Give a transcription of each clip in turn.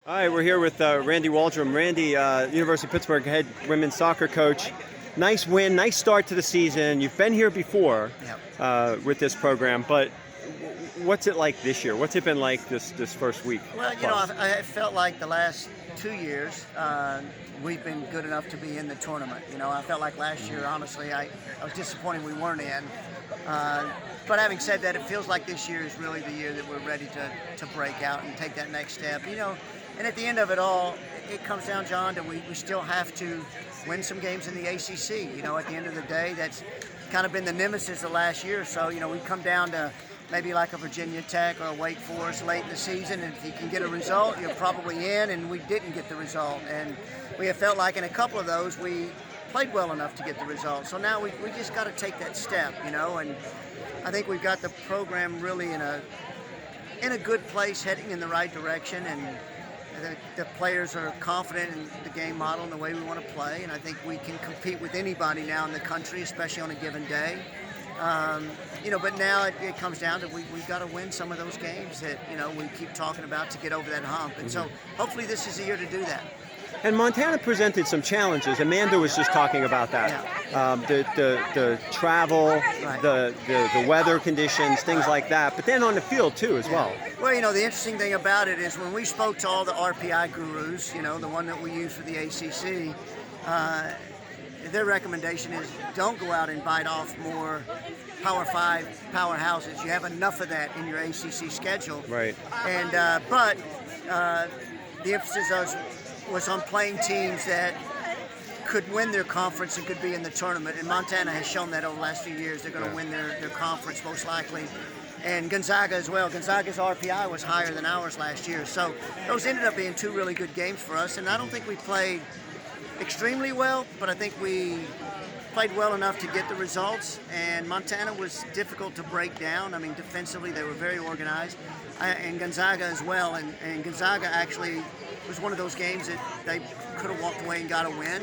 All right, we're here with Randy Waldrum. Randy, University of Pittsburgh head women's soccer coach. Nice win, nice start to the season. You've been here before with this program, but what's it like this year? What's it been like this first week? Well, you know, I felt like the last 2 years we've been good enough to be in the tournament. You know, I felt like last year, honestly, I was disappointed we weren't in. But having said that, it feels like this year is really the year that we're ready to break out and take that next step. You know, and at the end of it all, it comes down, John, to we still have to win some games in the ACC. You know, at the end of the day, that's kind of been the nemesis the last year or so. You know, we come down to maybe like a Virginia Tech or a Wake Forest late in the season, and if you can get a result, you're probably in, and we didn't get the result. And we have felt like in a couple of those, we played well enough to get the result. So now we just got to take that step, you know, and I think we've got the program really in a good place, heading in the right direction, and the players are confident in the game model and the way we want to play, and I think we can compete with anybody now in the country, especially on a given day. You know, but now it comes down to we've got to win some of those games that, you know, we keep talking about to get over that hump. And so hopefully this is the year to do that. And Montana presented some challenges. Amanda was just talking about that. The travel, Right. the weather conditions, things like that. But then on the field too as well. Well, you know, the interesting thing about it is when we spoke to all the RPI gurus, you know, the one that we use for the ACC, their recommendation is don't go out and bite off more Power 5 powerhouses. You have enough of that in your ACC schedule. Right. And but the emphasis was on playing teams that could win their conference and could be in the tournament. And Montana has shown that over the last few years. They're going to win their conference most likely. And Gonzaga as well. Gonzaga's RPI was higher than ours last year. So those ended up being two really good games for us. And I don't think we played extremely well, but I think we played well enough to get the results. And Montana was difficult to break down. I mean, defensively, they were very organized. And Gonzaga as well. And Gonzaga actually was one of those games that they could have walked away and got a win,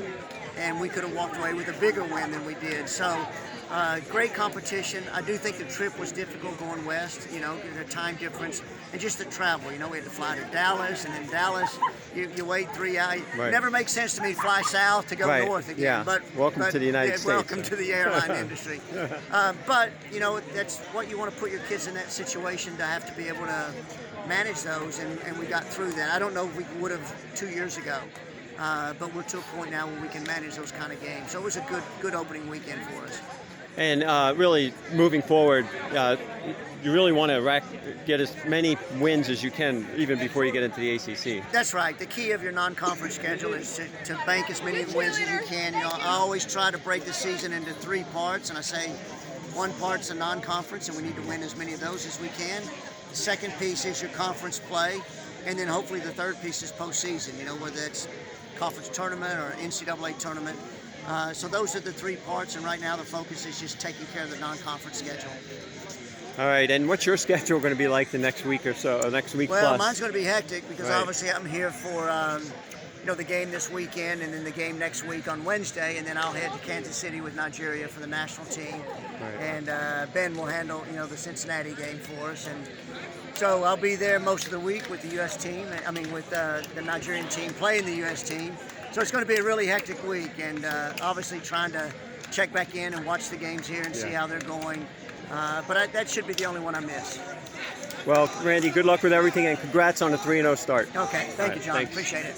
and we could have walked away with a bigger win than we did. So great competition. I do think the trip was difficult going west, you know, the time difference and just the travel. You know, we had to fly to Dallas, and then Dallas, you wait 3 hours. Right. It never makes sense to me to fly south to go north again. Yeah. But welcome to the United States. Welcome to the airline industry. But, you know, that's what you want to put your kids in that situation, to have to be able to manage those, and we got through that. I don't know if we would have 2 years ago, but we're to a point now where we can manage those kind of games. So it was a good opening weekend for us. And really moving forward, you really want to get as many wins as you can even before you get into the ACC. That's right. The key of your non-conference schedule is to bank as many wins as you can. You know, I always try to break the season into 3 parts, and I say one part's a non-conference, and we need to win as many of those as we can. The second piece is your conference play, and then hopefully the third piece is postseason, you know, whether it's conference tournament or NCAA tournament. So those are the 3 parts, and right now the focus is just taking care of the non-conference schedule. All right, and what's your schedule going to be like the next week or so, or next week well, plus? Mine's going to be hectic because obviously I'm here for you know, the game this weekend, and then the game next week on Wednesday, and then I'll head to Kansas City with Nigeria for the national team. And Ben will handle, you know, the Cincinnati game for us, and so I'll be there most of the week with the U.S. team. I mean, with the Nigerian team playing the U.S. team. So it's going to be a really hectic week, and obviously trying to check back in and watch the games here and see how they're going. But that should be the only one I miss. Well, Randy, good luck with everything, and congrats on the 3-0 start. Okay, thank you, John. Thanks. Appreciate it.